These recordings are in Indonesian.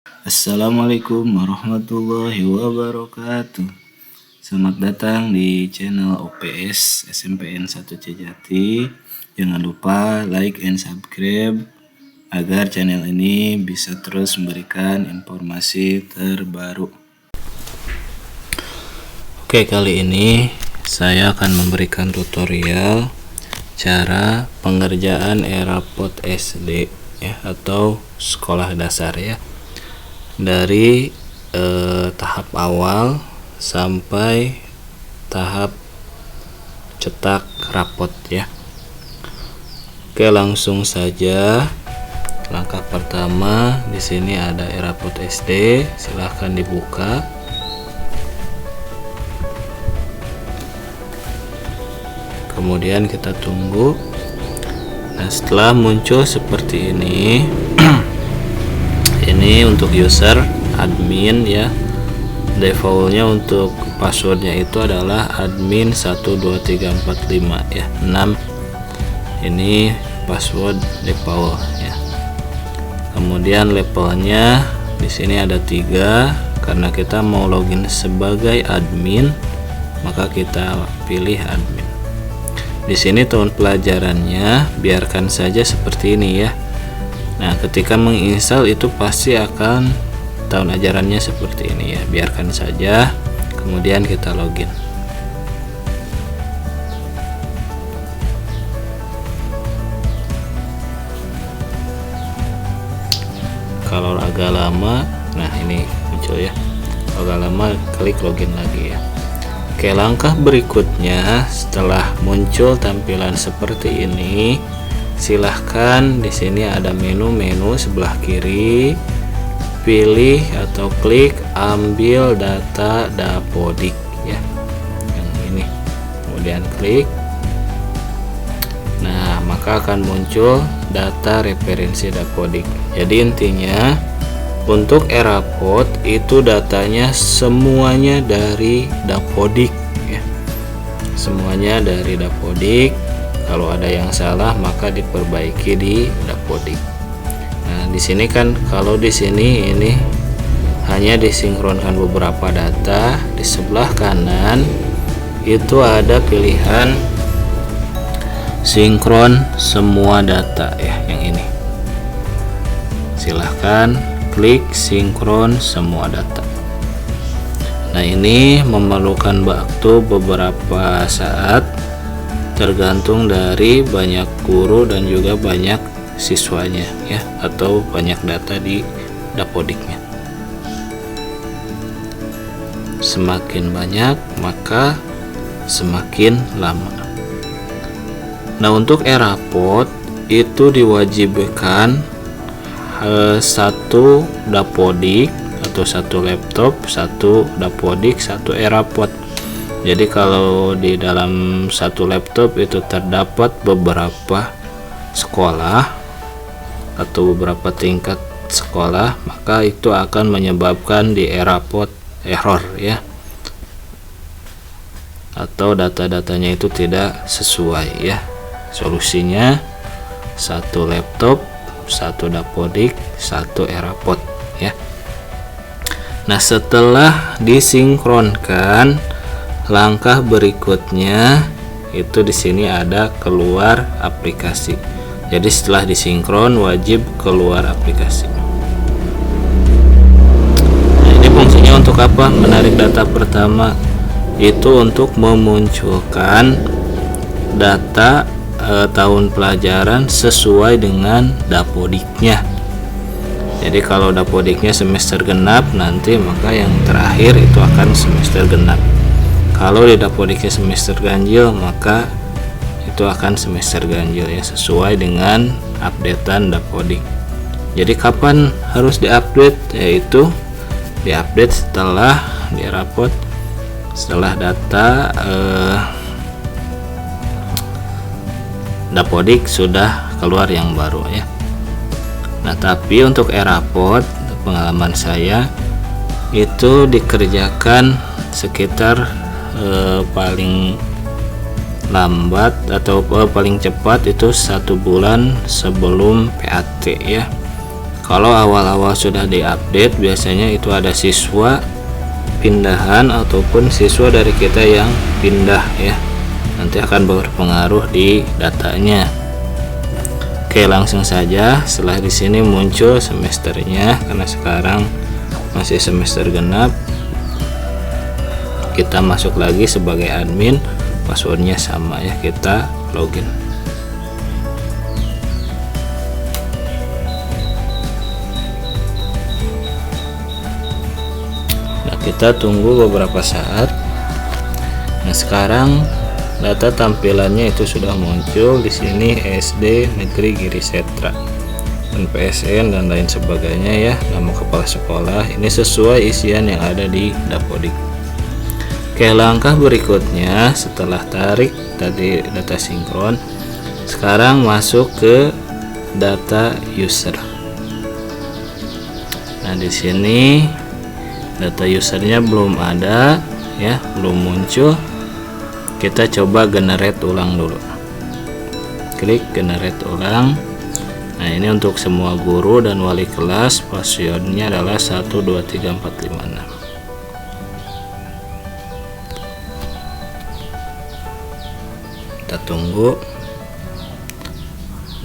Assalamualaikum warahmatullahi wabarakatuh. Selamat datang di channel OPS SMPN 1 Cejati. Jangan lupa like and subscribe agar channel ini bisa terus memberikan informasi terbaru. Oke, kali ini saya akan memberikan tutorial cara pengerjaan rapot SD ya, atau sekolah dasar ya, dari tahap awal sampai tahap cetak rapot ya. Oke, langsung saja. Langkah pertama, di sini ada rapot SD, silahkan dibuka. Kemudian kita tunggu. Nah, setelah muncul seperti ini ini untuk user admin ya, defaultnya untuk passwordnya itu adalah admin 12345 ya, 6 ini password default ya. Kemudian levelnya di sini ada 3, karena kita mau login sebagai admin maka kita pilih admin. Di sini tahun pelajarannya biarkan saja seperti ini ya. Nah, ketika menginstal itu pasti akan tahun ajarannya seperti ini ya, biarkan saja. Kemudian kita login. Kalau agak lama, nah ini muncul ya. Kalau agak lama klik login lagi ya. Oke, langkah berikutnya setelah muncul tampilan seperti ini, silahkan di sini ada menu sebelah kiri, pilih atau klik ambil data Dapodik ya, yang ini. Kemudian klik. Nah, maka akan muncul data referensi Dapodik. Jadi intinya untuk rapot itu datanya semuanya dari Dapodik ya. Semuanya dari Dapodik. Kalau ada yang salah maka diperbaiki di Dapodik. Nah, di sini kan kalau di sini ini hanya disinkronkan beberapa data. Di sebelah kanan itu ada pilihan sinkron semua data ya, yang ini. Silahkan klik sinkron semua data. Nah, ini memerlukan waktu beberapa saat, tergantung dari banyak guru dan juga banyak siswanya ya, atau banyak data di Dapodiknya. Semakin banyak maka semakin lama. Nah, untuk rapot itu diwajibkan satu Dapodik atau satu laptop, satu Dapodik, satu rapot. Jadi kalau di dalam satu laptop itu terdapat beberapa sekolah atau beberapa tingkat sekolah, maka itu akan menyebabkan di rapot error ya, atau data-datanya itu tidak sesuai ya. Solusinya satu laptop, satu Dapodik, satu rapot ya. Nah, setelah disinkronkan, langkah berikutnya itu di sini ada keluar aplikasi. Jadi setelah disinkron wajib keluar aplikasi. Nah, ini fungsinya untuk apa? Menarik data pertama itu untuk memunculkan data tahun pelajaran sesuai dengan Dapodiknya. Jadi kalau Dapodiknya semester genap nanti, maka yang terakhir itu akan semester genap. Kalau di Dapodiknya semester ganjil, maka itu akan semester ganjil ya, sesuai dengan updatean Dapodik. Jadi kapan harus diupdate? Yaitu diupdate setelah di rapot, setelah data Dapodik sudah keluar yang baru ya. Nah, tapi untuk rapot pengalaman saya itu dikerjakan sekitar paling lambat atau paling cepat itu 1 bulan sebelum PAT ya. Kalau awal-awal sudah diupdate, biasanya itu ada siswa pindahan ataupun siswa dari kita yang pindah ya, nanti akan berpengaruh di datanya. Oke, langsung saja. Setelah di sini muncul semesternya, karena sekarang masih semester genap, kita masuk lagi sebagai admin, passwordnya sama ya, kita login. Nah, kita tunggu beberapa saat. Nah, sekarang data tampilannya itu sudah muncul di sini, SD Negeri Giri Setra, PSN dan lain sebagainya ya, nama kepala sekolah. Ini sesuai isian yang ada di Dapodik. Oke, langkah berikutnya setelah tarik tadi data sinkron, sekarang masuk ke data user. Nah, di sini data usernya belum ada ya, belum muncul. Kita coba generate ulang dulu. Klik generate ulang. Nah, ini untuk semua guru dan wali kelas, passwordnya adalah 123456. Kita tunggu.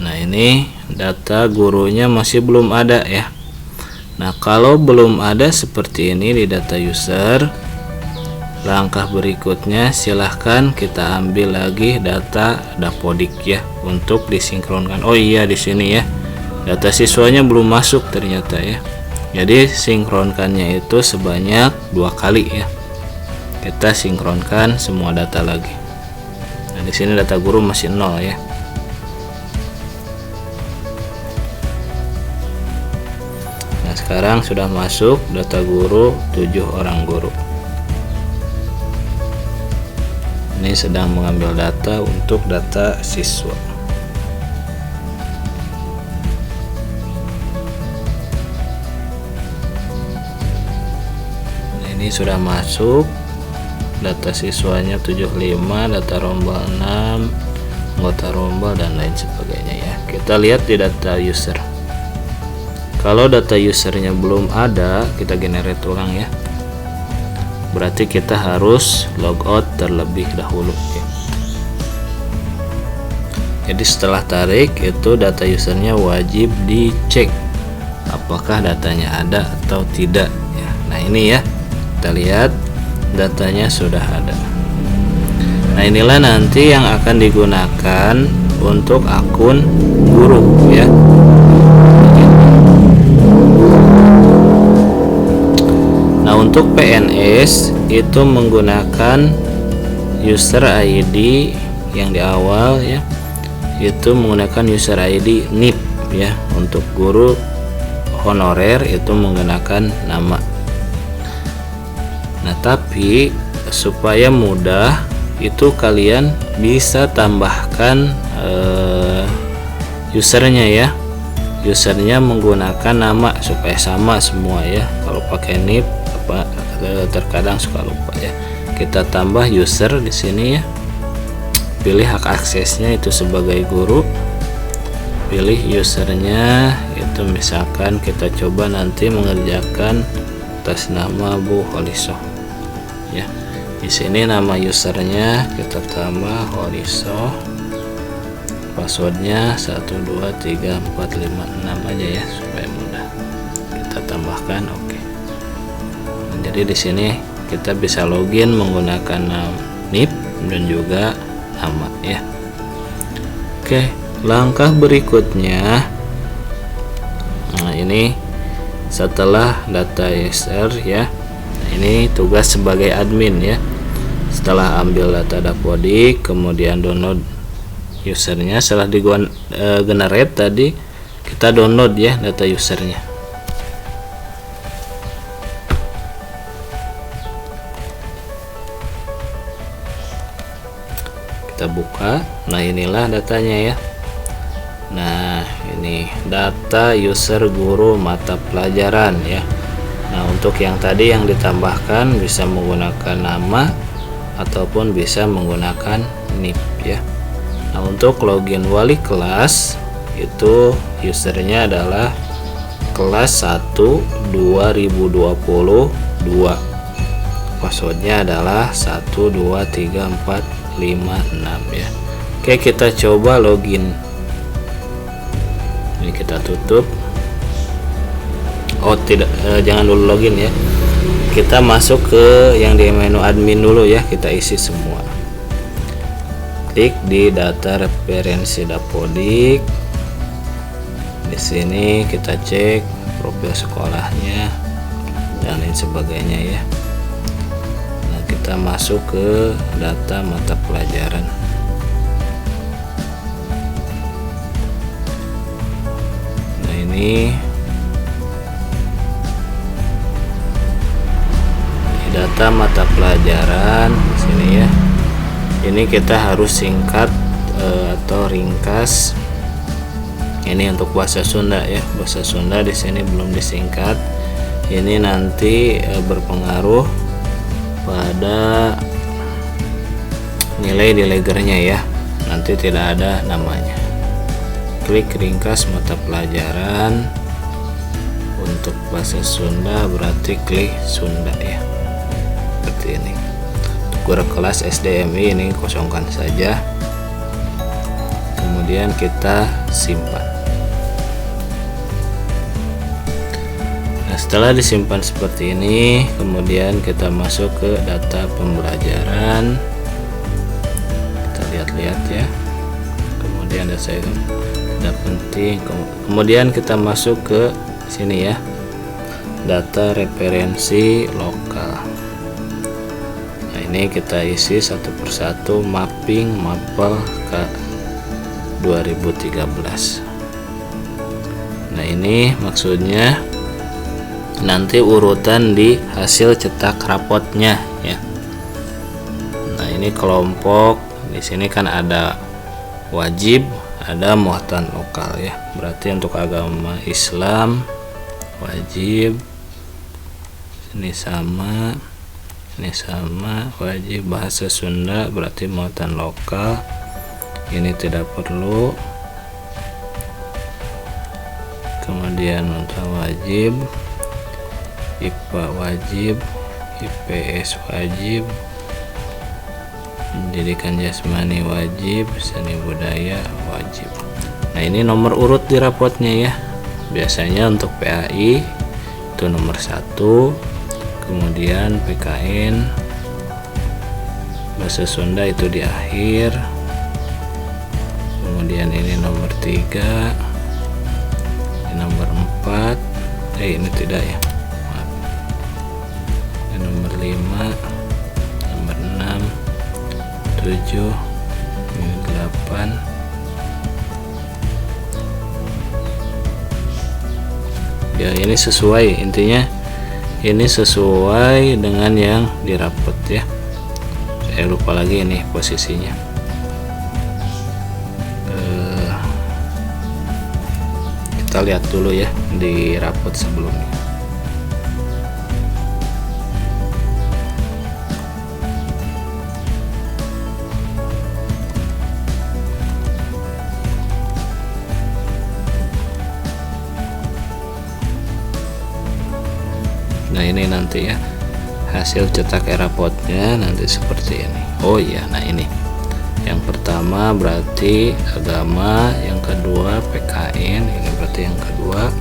Nah, ini data gurunya masih belum ada ya. Nah, kalau belum ada seperti ini di data user, langkah berikutnya silahkan kita ambil lagi data Dapodik ya untuk disinkronkan. Oh iya, di sini ya data siswanya belum masuk ternyata ya. Jadi sinkronkannya itu sebanyak 2 kali ya. Kita sinkronkan semua data lagi. Nah, di sini data guru masih 0 ya. Nah, sekarang sudah masuk data guru 7 orang guru. Ini sedang mengambil data untuk data siswa. Nah, ini sudah masuk data siswanya 75, data rombel 6, anggota rombel dan lain sebagainya ya. Kita lihat di data user. Kalau data usernya belum ada, kita generate ulang ya. Berarti kita harus logout terlebih dahulu ya. Jadi setelah tarik itu data usernya wajib dicek apakah datanya ada atau tidak ya. Nah, ini ya, kita lihat datanya sudah ada. Nah, inilah nanti yang akan digunakan untuk akun guru ya. Nah, untuk PNS itu menggunakan user ID yang di awal ya, itu menggunakan user ID NIP ya. Untuk guru honorer itu menggunakan nama. Nah, tapi supaya mudah itu kalian bisa tambahkan usernya ya. Usernya menggunakan nama supaya sama semua ya. Kalau pakai NIP terkadang suka lupa ya. Kita tambah user di sini ya. Pilih hak aksesnya itu sebagai guru. Pilih usernya itu, misalkan kita coba nanti mengerjakan atas nama Bu Holiso ya. Di sini nama usernya kita tambah Holiso. Passwordnya 123456 aja ya supaya mudah. Kita tambahkan oke. Jadi di sini kita bisa login menggunakan NIP dan juga nama ya. Oke, langkah berikutnya. Nah, ini setelah data user ya. Ini tugas sebagai admin ya. Setelah ambil data Dapodik, kemudian download usernya, setelah di generate tadi kita download ya data usernya. Kita buka. Nah, inilah datanya ya. Nah, ini data user guru mata pelajaran ya. Nah, untuk yang tadi yang ditambahkan bisa menggunakan nama ataupun bisa menggunakan NIP ya. Nah, untuk login wali kelas itu usernya adalah kelas 1 2022. Passwordnya adalah 123456 ya. Oke, kita coba login. Ini kita tutup. Oh tidak, jangan dulu login ya. Kita masuk ke yang di menu admin dulu ya. Kita isi semua. Klik di data referensi Dapodik. Di sini kita cek profil sekolahnya dan lain sebagainya ya. Nah, kita masuk ke data mata pelajaran. Nah, ini data mata pelajaran di sini ya. Ini kita harus singkat atau ringkas. Ini untuk bahasa Sunda ya. Bahasa Sunda di sini belum disingkat. Ini nanti berpengaruh pada nilai di legernya ya. Nanti tidak ada namanya. Klik ringkas mata pelajaran. Untuk bahasa Sunda berarti klik Sunda ya. Seperti ini. Untuk guru kelas SDMI ini kosongkan saja. Kemudian kita simpan. Nah, setelah disimpan seperti ini, kemudian kita masuk ke data pembelajaran. Kita lihat-lihat ya. Kemudian ada saya tidak penting. Kemudian kita masuk ke sini ya. Data referensi lokal. Nah, ini kita isi satu persatu mapping mapel ke 2013. Nah, ini maksudnya nanti urutan di hasil cetak rapotnya ya. Nah, ini kelompok di sini kan ada wajib, ada muatan lokal ya. Berarti untuk agama Islam wajib, ini sama wajib. Bahasa Sunda berarti muatan lokal, ini tidak perlu. Kemudian untuk wajib, IPA wajib, IPS wajib, pendidikan jasmani wajib, seni budaya wajib. Nah, ini nomor urut di rapotnya ya. Biasanya untuk PAI itu nomor 1, kemudian PKN bahasa Sunda itu di akhir. Kemudian ini nomor 3, ini nomor 4, ini tidak ya, maaf. Ini nomor 5, nomor 6, 7, ini 8. Ya, ini sesuai, intinya ini sesuai dengan yang dirapot ya. Saya lupa lagi ini posisinya. Kita lihat dulu ya di rapot sebelumnya. Nah, ini nanti ya hasil cetak rapotnya nanti seperti ini. Oh iya, nah ini yang pertama berarti agama, yang kedua PKN, ini berarti yang kedua,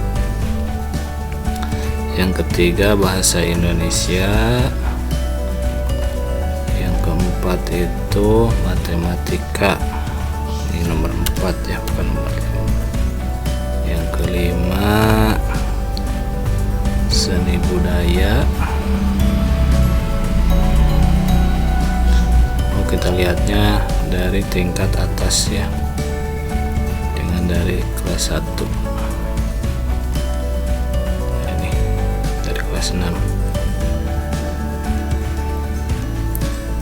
yang ketiga bahasa Indonesia, yang keempat itu matematika, ini nomor 4 ya, bukan nomor 5. Yang kelima seni budaya. Kita lihatnya dari tingkat atas ya, dengan dari kelas 1. Ini dari kelas 6.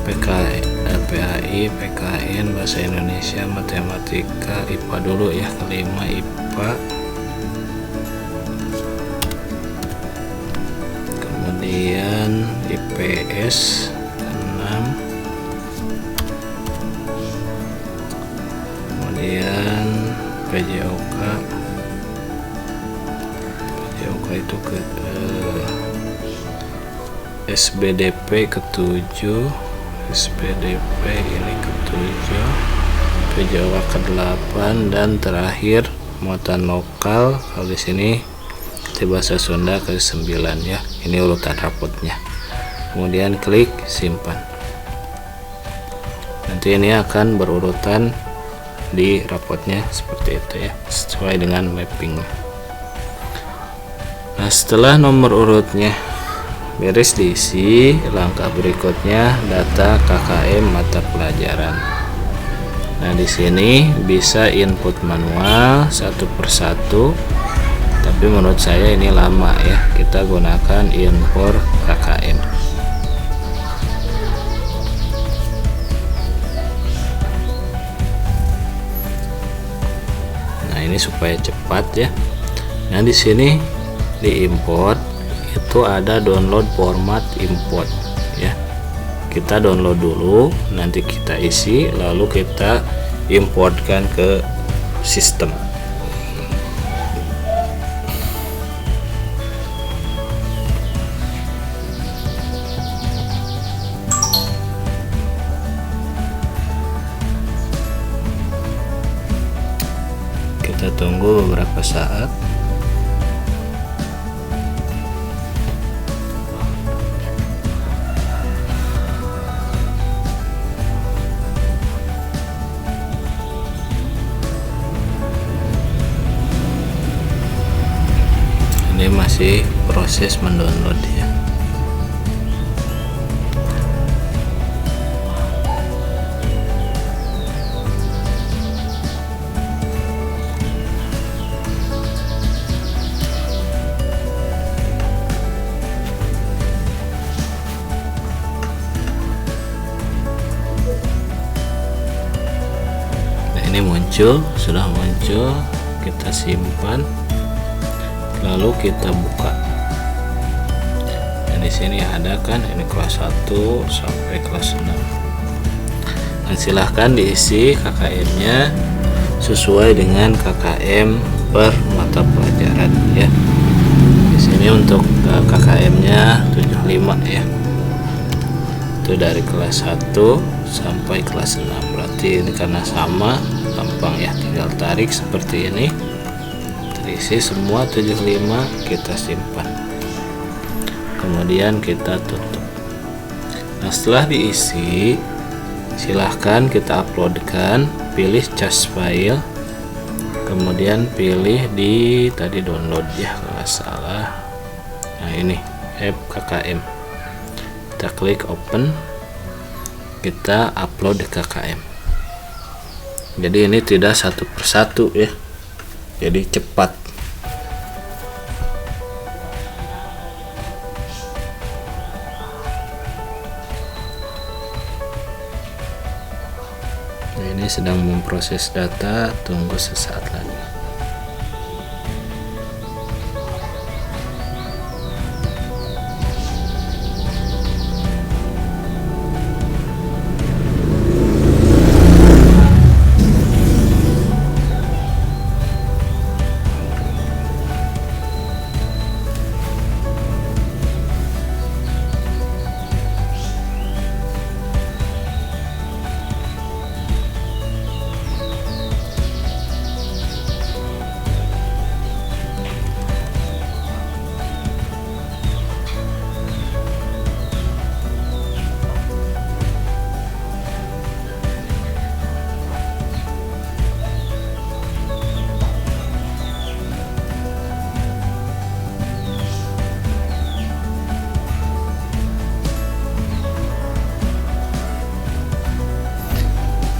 PAI, PKN, bahasa Indonesia, matematika, IPA dulu ya, kelima IPA. Kemudian IPS 6. Kemudian PJOK SBDP ke-7, SBDP ini ke-7, Jawa ke-8, dan terakhir muatan lokal kalau di sini di bahasa Sunda ke-9 ya. Ini urutan rapotnya. Kemudian klik simpan. Nanti ini akan berurutan di rapotnya seperti itu ya, sesuai dengan mapping. Nah, setelah nomor urutnya beres diisi, langkah berikutnya data KKM mata pelajaran. Nah, di sini bisa input manual satu persatu, tapi menurut saya ini lama ya. Kita gunakan import KKM. Nah, ini supaya cepat ya. Nah, di sini di import itu ada download format import ya. Kita download dulu, nanti kita isi, lalu kita importkan ke sistem. Kita tunggu beberapa saat. Ini masih proses mendownload ya. Nah, ini muncul, sudah muncul, kita simpan. Lalu kita buka. Dan di sini ada kan ini kelas 1 sampai kelas 6. Dan silahkan diisi KKM-nya sesuai dengan KKM per mata pelajaran ya. Di sini untuk KKM-nya 75 ya. Itu dari kelas 1 sampai kelas 6. Berarti ini karena sama, gampang ya, tinggal tarik seperti ini. Isi semua 75, kita simpan, kemudian kita tutup. Nah, setelah diisi, silahkan kita uploadkan, pilih cas file, kemudian pilih di tadi download ya kalau nggak salah. Nah, ini app KKM, kita klik open, kita upload KKM. Jadi ini tidak satu persatu ya, jadi cepat. Ini sedang memproses data, tunggu sesaat lagi.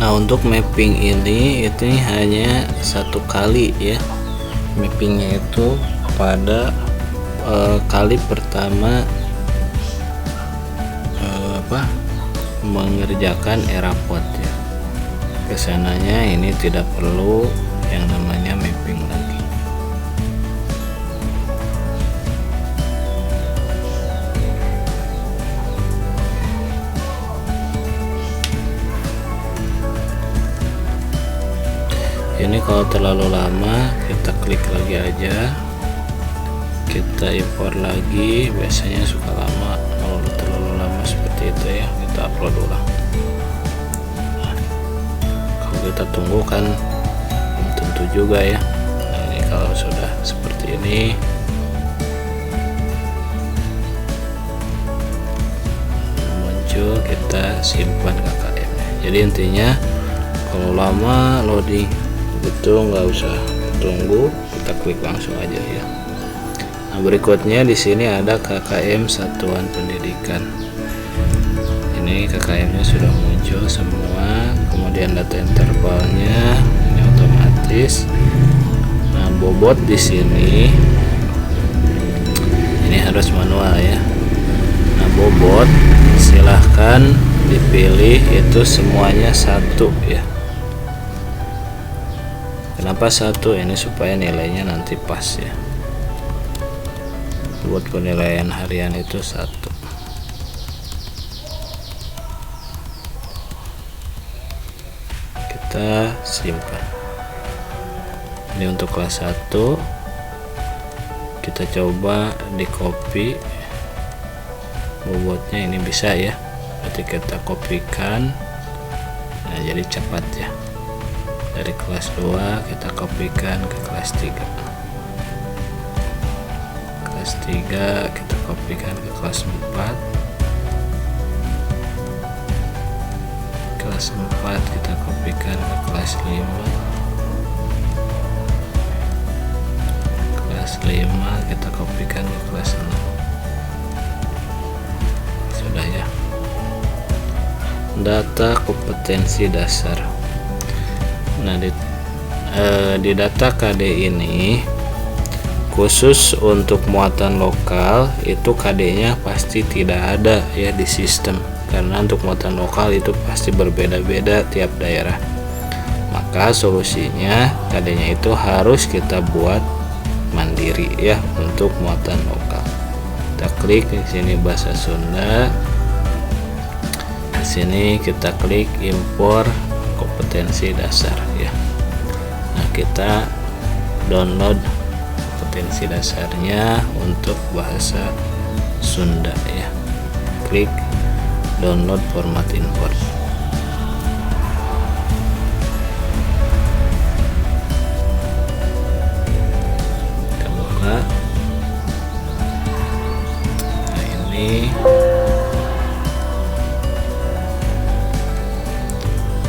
Nah, untuk mapping ini hanya satu kali ya. Mappingnya itu pada kali pertama mengerjakan eraport ya. Kesananya ini tidak perlu yang namanya mapping lagi. Ini kalau terlalu lama kita klik lagi aja, kita impor lagi, biasanya suka lama kalau kita upload ulang. Kalau kita tunggu kan belum tentu juga ya. Nah, ini kalau sudah seperti ini, muncul, kita simpan KKM. Jadi intinya kalau lama loading itu nggak usah tunggu, kita klik langsung aja ya. Nah, berikutnya di sini ada KKM satuan pendidikan. Ini KKM-nya sudah muncul semua, kemudian data intervalnya ini otomatis. Nah, bobot di sini ini harus manual ya. Nah, bobot silahkan dipilih itu semuanya 1 ya. Kenapa 1? Ini supaya nilainya nanti pas ya. Buat penilaian harian itu 1. Kita simpan. Ini untuk kelas 1. Kita coba di copy bobotnya, ini bisa ya. Berarti kita kopikan. Nah, jadi cepat ya. Dari kelas 2 kita kopikan ke kelas 3. Kelas 3 kita kopikan ke kelas 4. Kelas 4 kita kopikan ke kelas 5. Kelas 5 kita kopikan ke kelas 6. Sudah ya. Data kompetensi dasar. Nah, di data KD ini khusus untuk muatan lokal itu KD-nya pasti tidak ada ya di sistem, karena untuk muatan lokal itu pasti berbeda-beda tiap daerah. Maka solusinya KD-nya itu harus kita buat mandiri ya untuk muatan lokal. Kita klik di sini bahasa Sunda. Di sini kita klik impor kompetensi dasar ya. Nah, kita download kompetensi dasarnya untuk bahasa Sunda ya. Klik download format import. Kita buka. Nah, ini.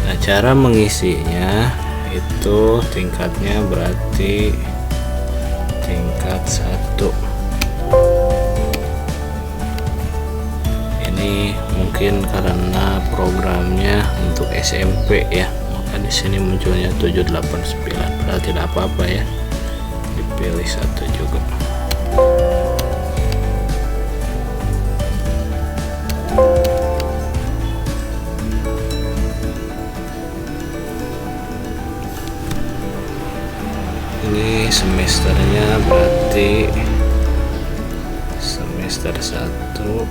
Nah, cara mengisinya itu tingkatnya berarti tingkat 1. Ini mungkin karena programnya untuk SMP ya, maka di sini munculnya 789. Padahal tidak apa-apa ya, dipilih 1 juga. Ini semesternya berarti semester 1.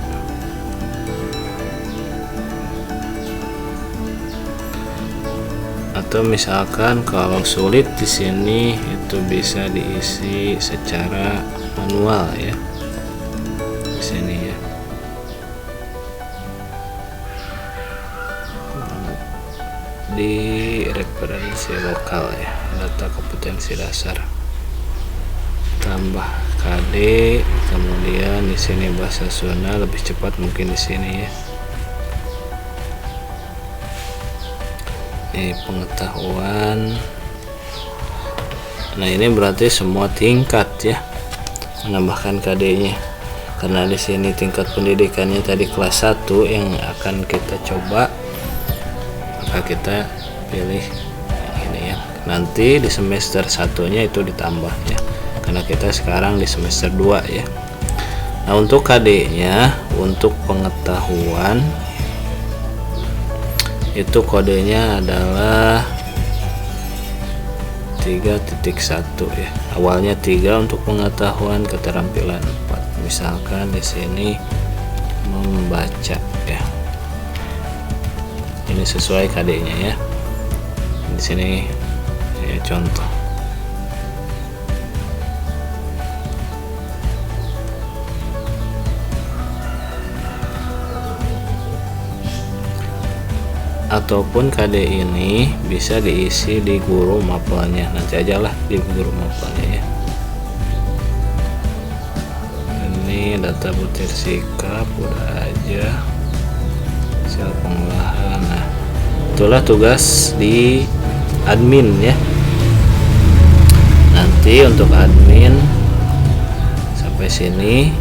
Atau misalkan kalau sulit di sini itu bisa diisi secara manual ya. Di sini ya. Di referensi lokal ya, data kompetensi dasar, tambah KD, kemudian di sini bahasa Sunda, lebih cepat mungkin di sini ya. Ini pengetahuan. Nah, ini berarti semua tingkat ya, menambahkan KD-nya, karena di sini tingkat pendidikannya tadi kelas 1 yang akan kita coba, maka kita pilih ini ya. Nanti di semester 1-nya itu ditambah ya, karena kita sekarang di semester 2 ya. Nah, untuk KD-nya, untuk pengetahuan itu kodenya adalah 3.1 ya. Awalnya 3 untuk pengetahuan, keterampilan 4. Misalkan di sini membaca ya. Ini sesuai KD-nya ya. Di sini ya, contoh. ataupun KD ini bisa diisi di guru mapelnya. Nanti ajalah di guru mapelnya ya. Ini data butir sikap udah aja, sel pengolahan. Nah, itulah tugas di admin ya. Nanti untuk admin sampai sini.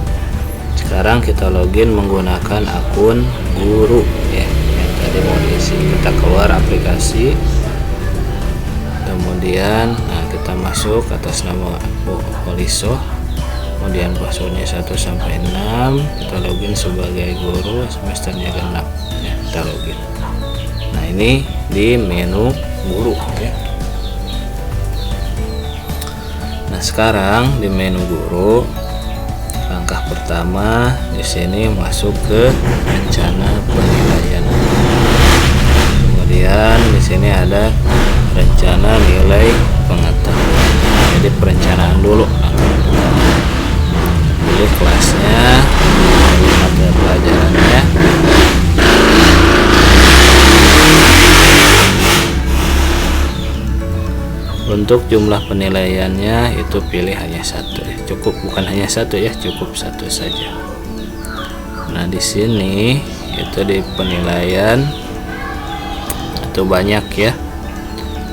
Sekarang kita login menggunakan akun guru ya, yang tadi mau diisi. Kita keluar aplikasi, kemudian kita masuk atas nama Holiso, kemudian passwordnya 1 sampai 6. Kita login sebagai guru semesternya ke-6 ya, kita login. Nah, ini di menu guru ya. Nah, sekarang di menu guru, langkah pertama di sini masuk ke rencana penilaian. Kemudian di sini ada rencana nilai pengetahuan. Jadi perencanaan dulu. Pilih kelasnya, mata pelajarannya. Untuk jumlah penilaiannya itu pilih hanya 1 ya. Cukup, bukan hanya 1 ya, cukup 1 saja. Nah, di sini itu di penilaian itu banyak ya.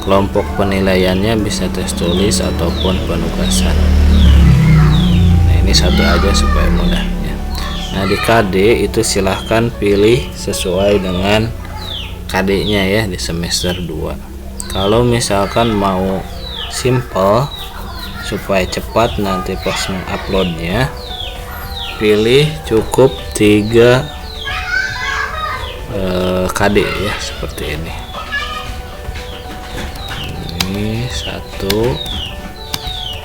Kelompok penilaiannya bisa tes tulis ataupun penugasan. Nah, ini 1 aja supaya mudah ya. Nah, di KD itu silahkan pilih sesuai dengan KD-nya ya di semester 2. Kalau misalkan mau simple supaya cepat nanti pas menguploadnya, pilih cukup 3 KD ya, seperti ini. Ini 1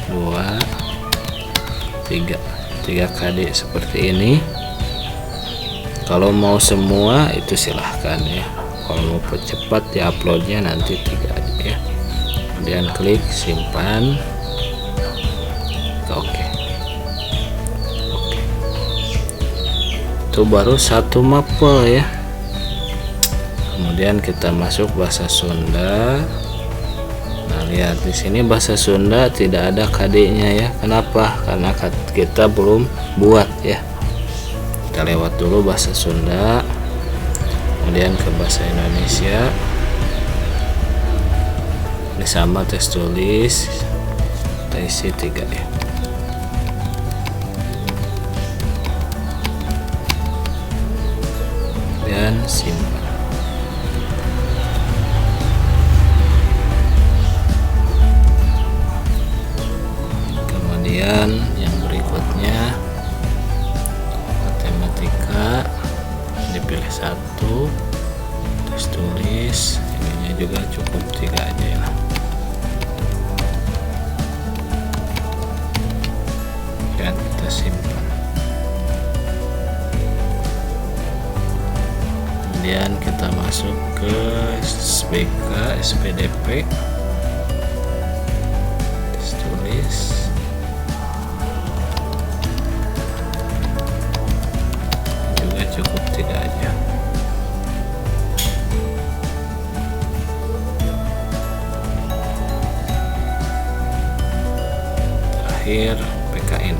2 3 KD seperti ini. Kalau mau semua itu silahkan ya. Kalau mau cepat ya uploadnya nanti 3 aja ya. Kemudian klik simpan. Oke. Itu baru 1 mapel ya. Kemudian kita masuk bahasa Sunda. Nah, lihat di sini bahasa Sunda tidak ada KD-nya ya. Kenapa? Karena kita belum buat ya. Kita lewat dulu bahasa Sunda. Kemudian ke bahasa Indonesia, ini sama tes tulis, kita isi 3 ya. Dan simpan. Kemudian yang berikutnya matematika, dipilih 1, tes tulis, ininya juga cukup 3 aja ya. Dan kita simpan. Kemudian kita masuk ke SPK, SPDP, tes tulis, juga cukup 3 aja. Terakhir PKN.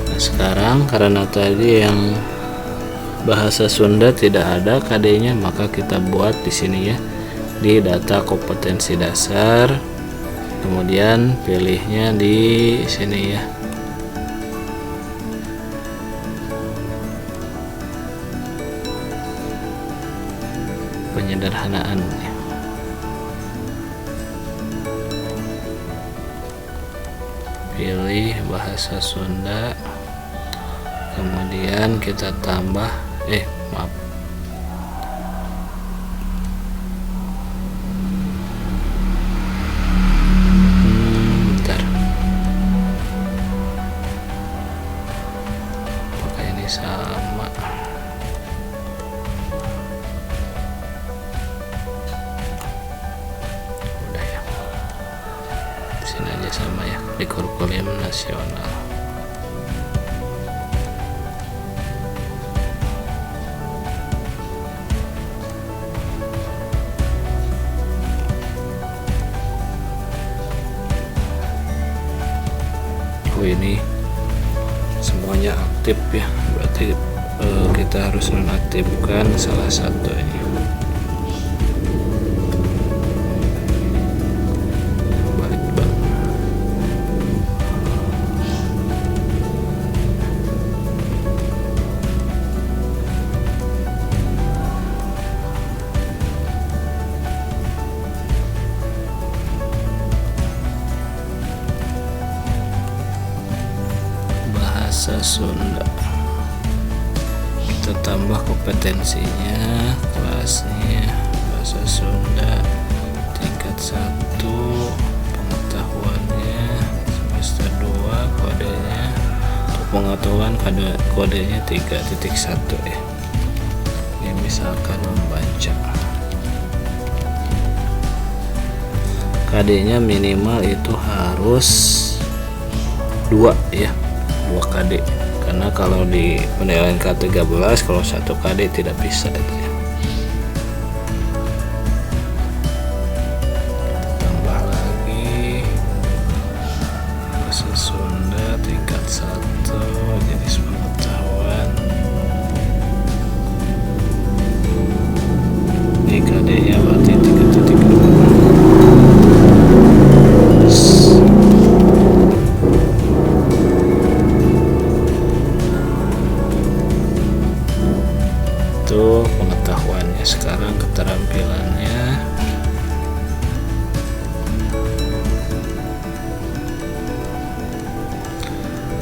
Nah, sekarang karena tadi yang bahasa Sunda tidak ada KD-nya, maka kita buat di sini ya, di data kompetensi dasar. Kemudian pilihnya di sini ya. Penyederhanaan. Pilih bahasa Sunda. Kemudian kita tambah maaf. Bentar. Apakah ini sama? Udah ya. sama ya di kurikulum nasional. Ini semuanya aktif ya, berarti kita harus nonaktifkan salah satunya. Balik bang. Bahasa Sunda, kita tambah kompetensinya, kelasnya bahasa Sunda tingkat 1, pengetahuannya semester 2, kodenya untuk pengetahuan kodenya 3.1 ya. Ini misalkan membaca, KD-nya minimal itu harus 2 ya, 2 KD, karena kalau di penilaian K13 kalau 1 KD tidak bisa itu ya. Tambah lagi bahasa Sunda tingkat 1, jenis pengetahuan. Ini KD-nya berarti 3.2. Itu pengetahuannya. Sekarang keterampilannya,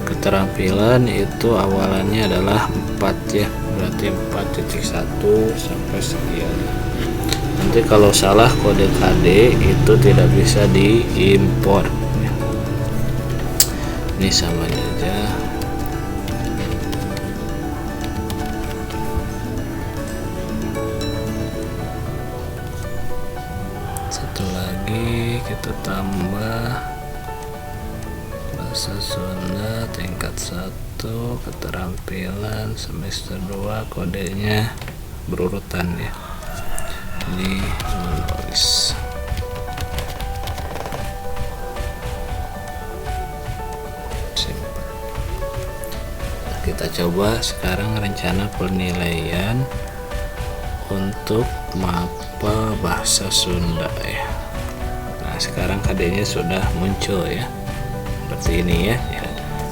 keterampilan itu awalannya adalah 4 ya, berarti 4.1 sampai sekian. Nanti kalau salah kode KD itu tidak bisa diimpor ya. Ini sama aja. Satu lagi kita tambah bahasa Sunda tingkat 1, keterampilan semester 2, kodenya berurutan ya. Ini menulis. Nah, kita coba sekarang rencana penilaian untuk mapel bahasa Sunda ya. Nah sekarang KD-nya sudah muncul ya, seperti ini ya.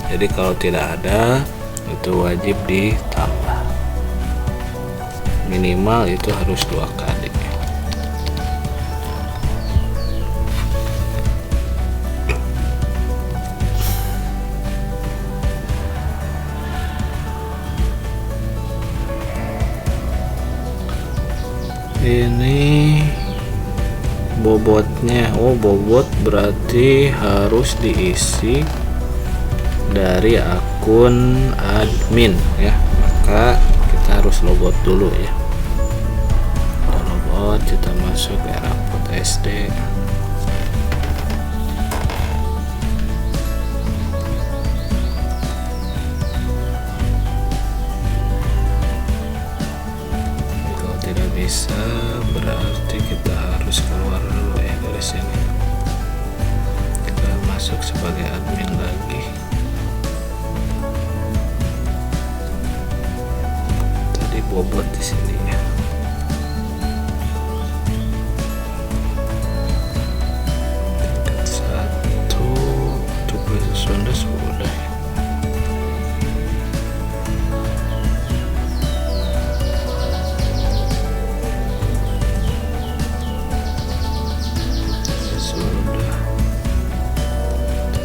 Jadi kalau tidak ada itu wajib ditambah, minimal itu harus 2 KD. Ini bobotnya, bobot berarti harus diisi dari akun admin ya, maka kita harus logout dulu ya. Kita logout, kita masuk ke rapot SD. Bisa, berarti kita harus keluar dulu ya dari sini. Kita masuk sebagai admin lagi. Tadi bobot di sini ya. Tingkat 1 untuk bahasa Sunda sudah ya.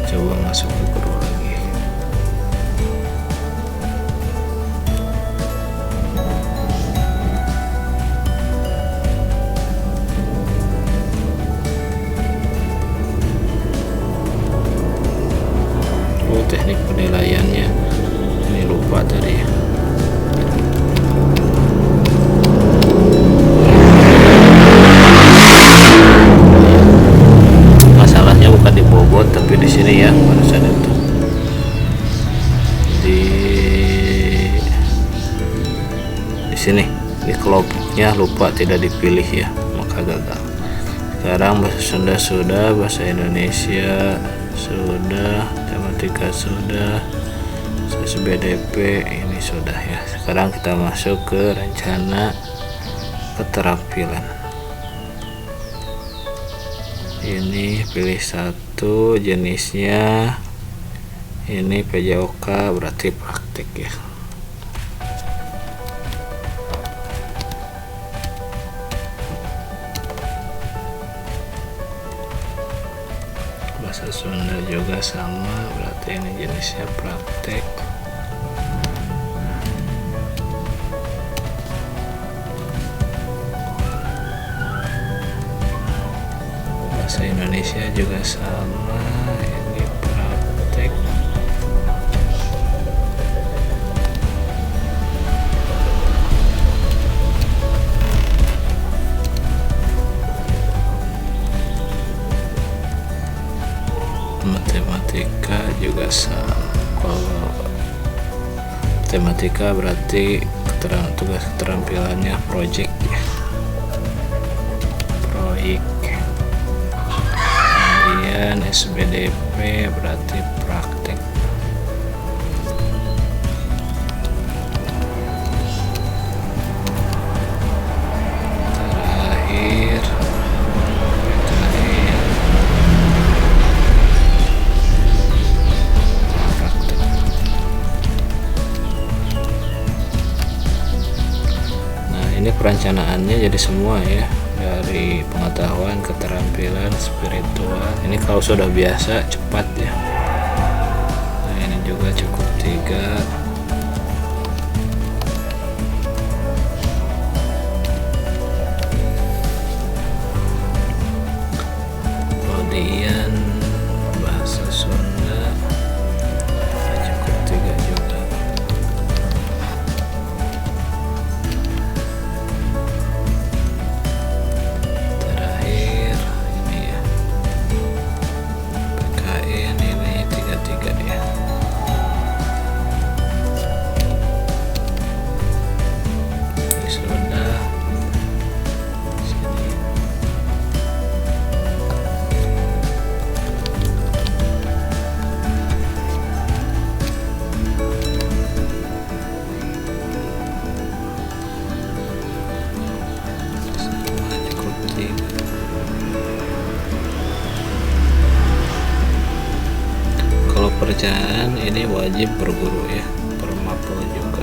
Coba masuk ke guru lagi. projectnya lupa tidak dipilih ya, maka gagal. Sekarang bahasa Sunda sudah, bahasa Indonesia sudah, matematika sudah, SBDP ini sudah ya. Sekarang kita masuk ke rencana keterampilan. Ini pilih satu, jenisnya ini PJOK, berarti praktik ya. Bahasa Sunda juga sama, berarti ini jenisnya praktek. Bahasa Indonesia juga sama, ini praktek. Matematika juga sama. Kalau matematika berarti tugas keterampilannya project ya. Proyek. Kemudian SBDP berarti praktek. Terakhir ini perencanaannya jadi semua ya, dari pengetahuan, keterampilan, spiritual. Ini kalau sudah biasa cepat ya. Nah ini juga cukup 3. Kemudian bahasa Sunda cukup 3 juga. Kalau perencanaan ini wajib berguru ya, permapel juga.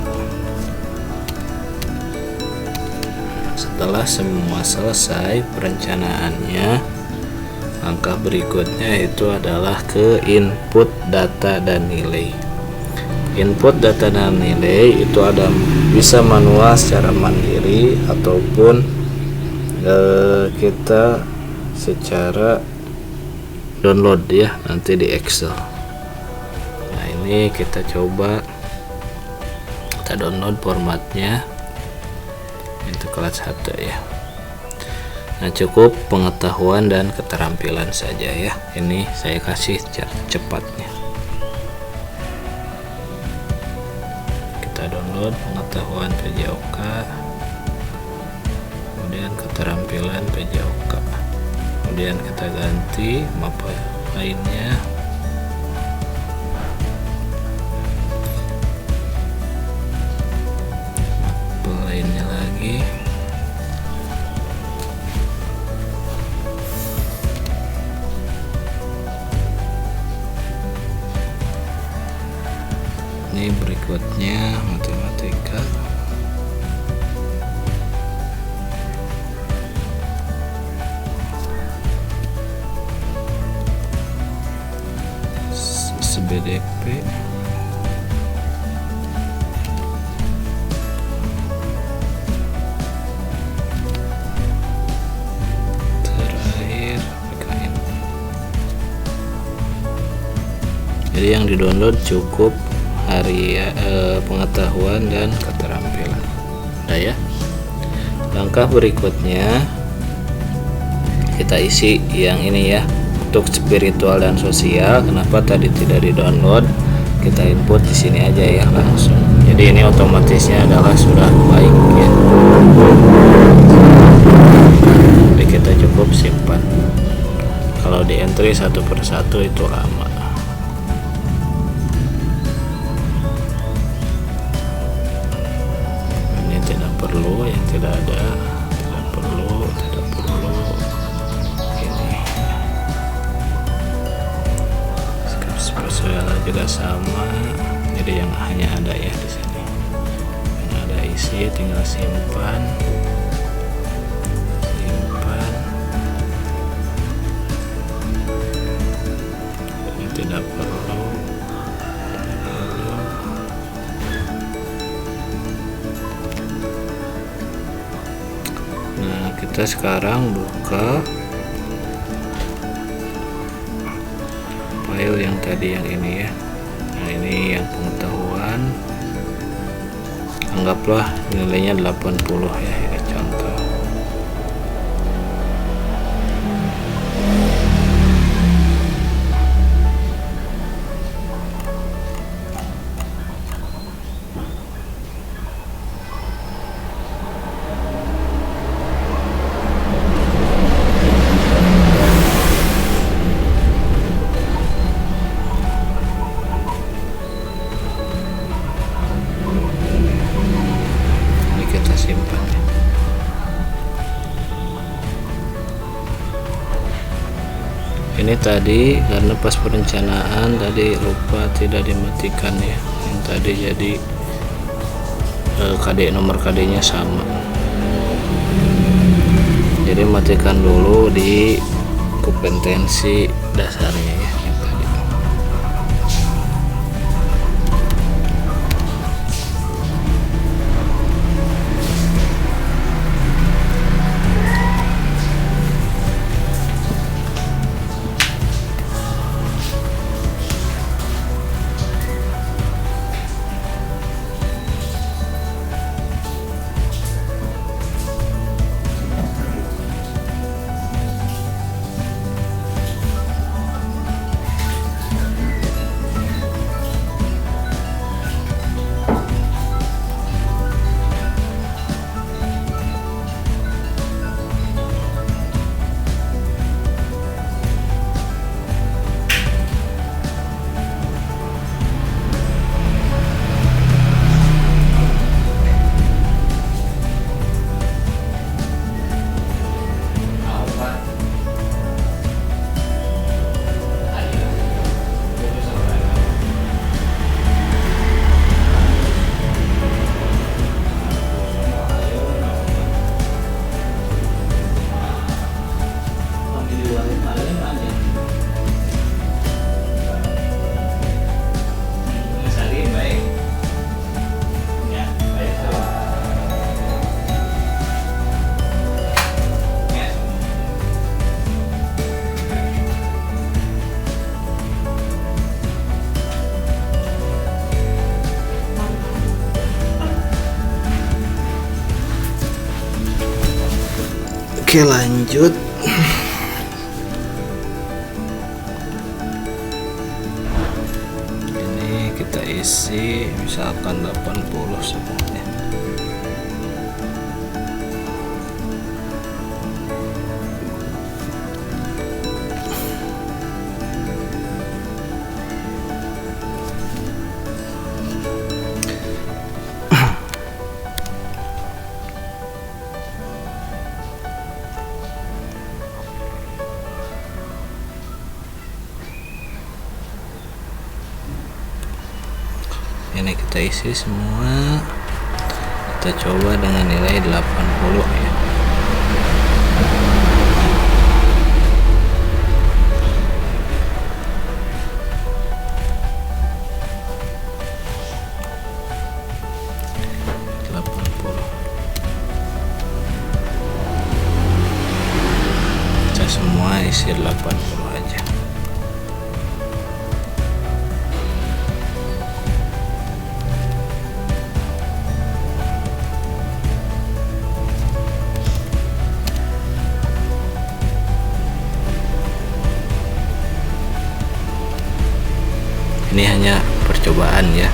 Setelah semua selesai perencanaannya, langkah berikutnya itu adalah ke input data dan nilai. Input data dan nilai itu ada bisa manual secara mandiri ataupun kita secara download ya, nanti di Excel. Nah ini kita coba, kita download formatnya, itu kelas 1 ya. Nah cukup pengetahuan dan keterampilan saja ya, ini saya kasih cepatnya. Kita download pengetahuan PJOK, kemudian keterampilan PJOK, kemudian kita ganti mapa lainnya. Mapa lainnya lagi. Ini berikutnya matematika. SBDP. Terakhir PKN. Jadi yang di-download cukup hari pengetahuan dan keterampilan. Nah ya. Langkah berikutnya kita isi yang ini ya, untuk spiritual dan sosial. Kenapa tadi tidak di-download? Kita input di sini aja ya langsung. Jadi ini otomatisnya adalah sudah baik ya. history satu persatu itu lama. Ini tidak perlu, yang tidak ada, tidak perlu. Ini script visual juga sama, jadi yang hanya ada ya di sini. Yang ada isi tinggal simpan. Ini tidak perlu. Nah, kita sekarang buka file yang tadi, yang ini ya. Nah, ini yang pengetahuan, anggaplah nilainya 80 ya, ini contoh. Simpan ya. Ini tadi karena pas perencanaan tadi lupa tidak dimatikan ya, yang tadi jadi nomor KD nya sama, jadi matikan dulu di kompetensi dasarnya ya, yang tadi. Oke, lanjut. Ini kita isi misalkan 80 semuanya. Ini kita isi semua, kita coba dengan nilai 80 ya. Kita semua isi 80 aja. Ini hanya percobaan ya.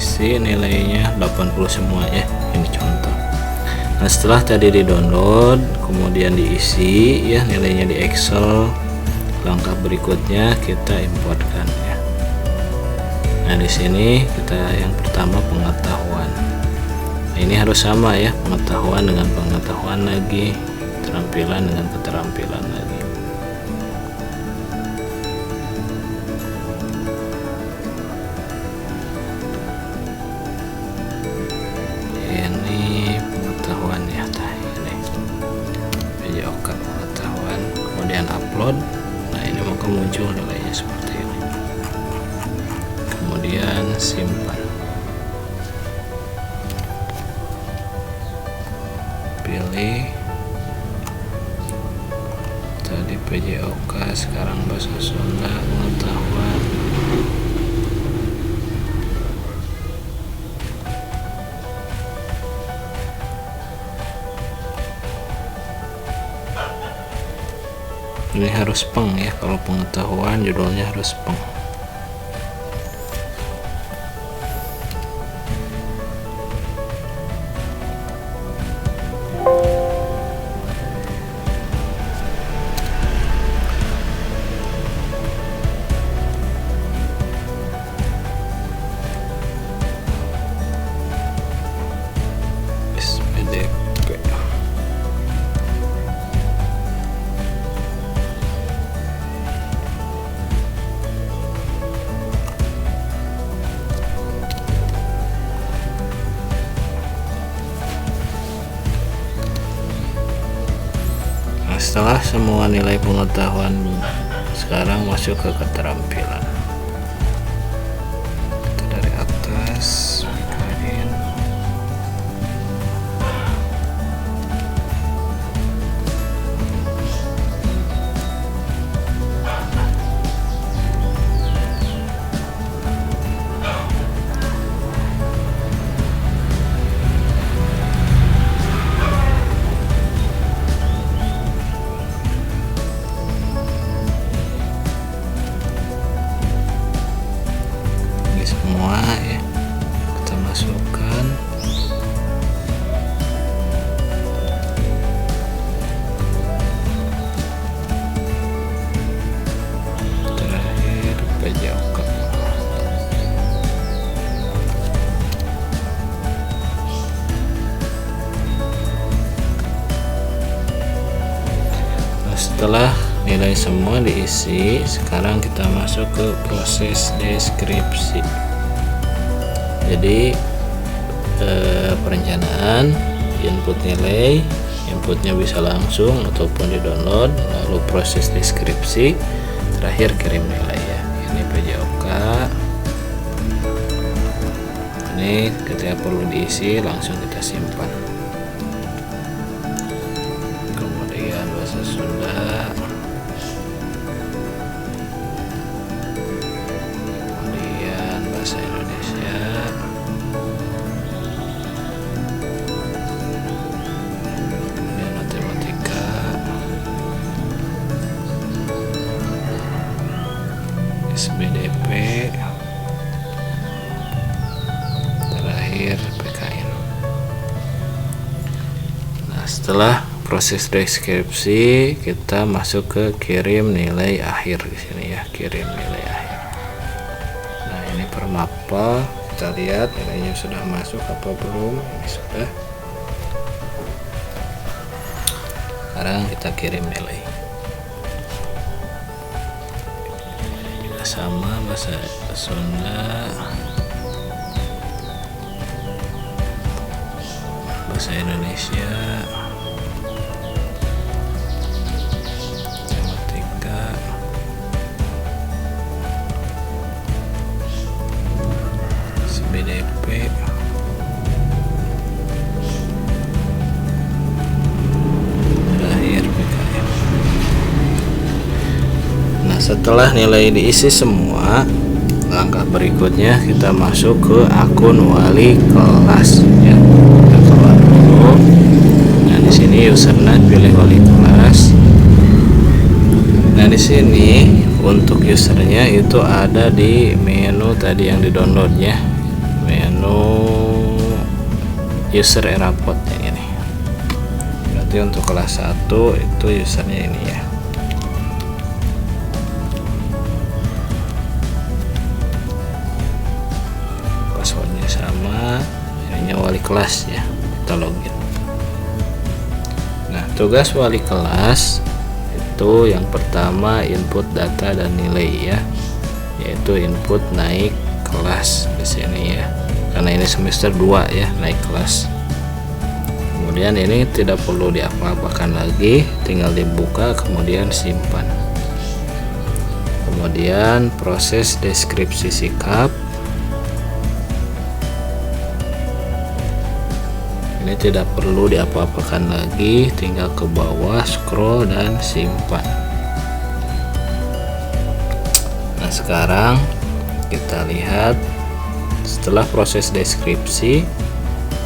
isi nilainya 80 semua ya, ini contoh. Nah setelah tadi di download kemudian diisi ya nilainya di Excel, langkah berikutnya kita importkan ya. Nah di sini kita yang pertama pengetahuan. Nah, ini harus sama ya, pengetahuan dengan pengetahuan lagi, keterampilan dengan keterampilan lagi. Ini pengetahuan ya, ini PJOK pengetahuan, kemudian upload. Nah ini maka muncul nilainya seperti ini, kemudian simpan, pilih tadi PJOK, sekarang bahasa Sunda pengetahuan. Ini harus peng ya, kalau pengetahuan judulnya harus peng. Setelah semua nilai pengetahuan, sekarang masuk ke keterampilan. Kita dari atas pilihin. Semua ya kita masukkan. Terakhir PJOK. Nah, setelah nilai semua diisi, sekarang kita masuk ke proses deskripsi. Jadi perencanaan, input nilai, inputnya bisa langsung ataupun di download, lalu proses deskripsi, terakhir kirim nilai ya. Ini PJOK. Ini ketika perlu diisi langsung kita simpan. Kemudian bahasa Sunda, kemudian bahasa Indonesia, kemudian matematika, SBDP, terakhir PKN. Nah setelah proses deskripsi kita masuk ke kirim nilai akhir di sini ya, kirim nilai akhir. Nah ini per mapel, kita lihat nilainya sudah masuk apa belum. Ini sudah. Sekarang kita kirim nilai. Juga sama bahasa Sunda, bahasa Indonesia, matematika, SBDP, terakhir PKN. Nah setelah nilai diisi semua, langkah berikutnya kita masuk ke akun wali kelas ya. Kita keluar dulu. Nah di sini username pilih wali kelas. Nah di sini untuk usernya itu ada di menu tadi yang di downloadnya. menu user raport yang ini. Berarti untuk kelas 1 itu usernya ini ya. Passwordnya sama, ini wali kelas ya, kita login. Nah, tugas wali kelas itu yang pertama input data dan nilai ya, yaitu input naik kelas di sini ya, karena ini semester 2 ya, naik kelas. Kemudian ini tidak perlu diapa-apakan lagi, tinggal dibuka kemudian simpan. Kemudian proses deskripsi sikap, ini tidak perlu diapa-apakan lagi, tinggal ke bawah scroll dan simpan. Nah, sekarang kita lihat setelah proses deskripsi,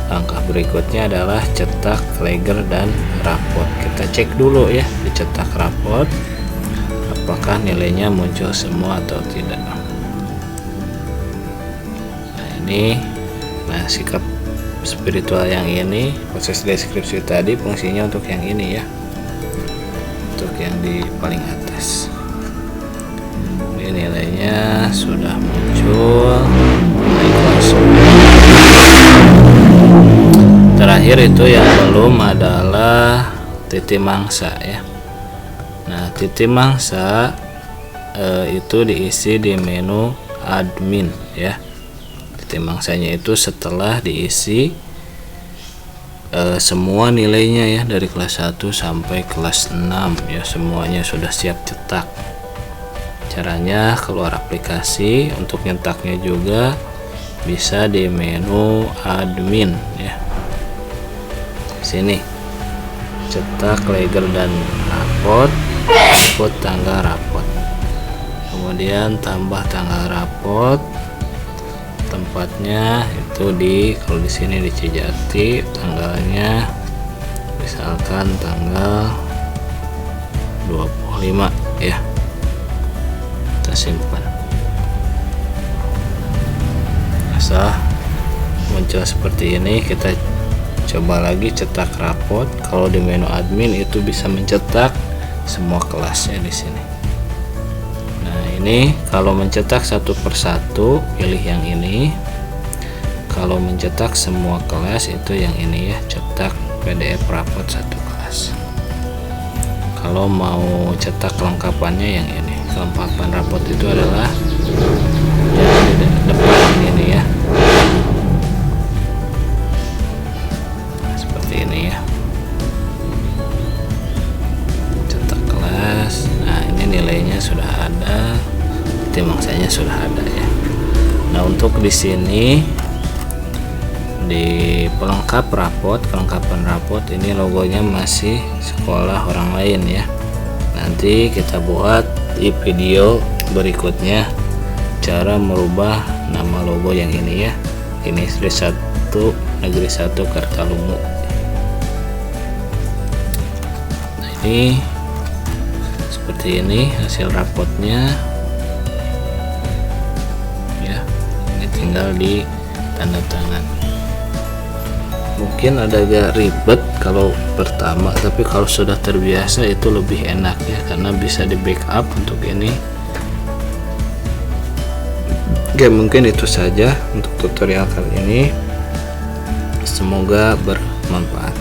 langkah berikutnya adalah cetak flagger dan raport. Kita cek dulu ya di cetak raport apakah nilainya muncul semua atau tidak. Nah, ini sikap spiritual yang ini, proses deskripsi tadi fungsinya untuk yang ini ya, untuk yang di paling atas. Ini nilainya sudah muncul, naik langsung. Terakhir itu yang belum adalah titik mangsa ya. Nah, titik mangsa itu diisi di menu admin ya. Titik mangsanya itu setelah diisi semua nilainya ya, dari kelas 1 sampai kelas 6 ya, semuanya sudah siap cetak. Caranya keluar aplikasi, untuk nyetaknya juga bisa di menu admin ya. Sini cetak flagger dan raport, input tanggal raport, kemudian tambah tanggal raport, tempatnya itu kalau di sini di Cijati, tanggalnya misalkan tanggal 25 ya. Kita simpan. Asal muncul seperti ini, kita coba lagi cetak raport. Kalau di menu admin itu bisa mencetak semua kelasnya di sini. Nah, ini kalau mencetak satu persatu pilih yang ini. Kalau mencetak semua kelas itu yang ini ya, cetak PDF raport satu kelas. Kalau mau cetak kelengkapannya yang ini. Kelengkapan raport itu adalah yang di depan ini ya. Nah, seperti ini ya. Cetak kelas. Nah, ini nilainya sudah ada, titik mangsanya sudah ada ya. Nah, untuk di sini di pelengkap raport, kelengkapan raport ini logonya masih sekolah orang lain ya. Nanti kita buat di video berikutnya cara merubah nama logo yang ini ya. Ini SD 1 Negeri 1 Kartalungu. Nah, ini seperti ini hasil rapotnya ya. Ini tinggal di tanda tangan. Mungkin ada agak ribet kalau pertama, tapi kalau sudah terbiasa itu lebih enak ya, karena bisa di backup untuk ini. Oke, mungkin itu saja untuk tutorial kali ini. Semoga bermanfaat.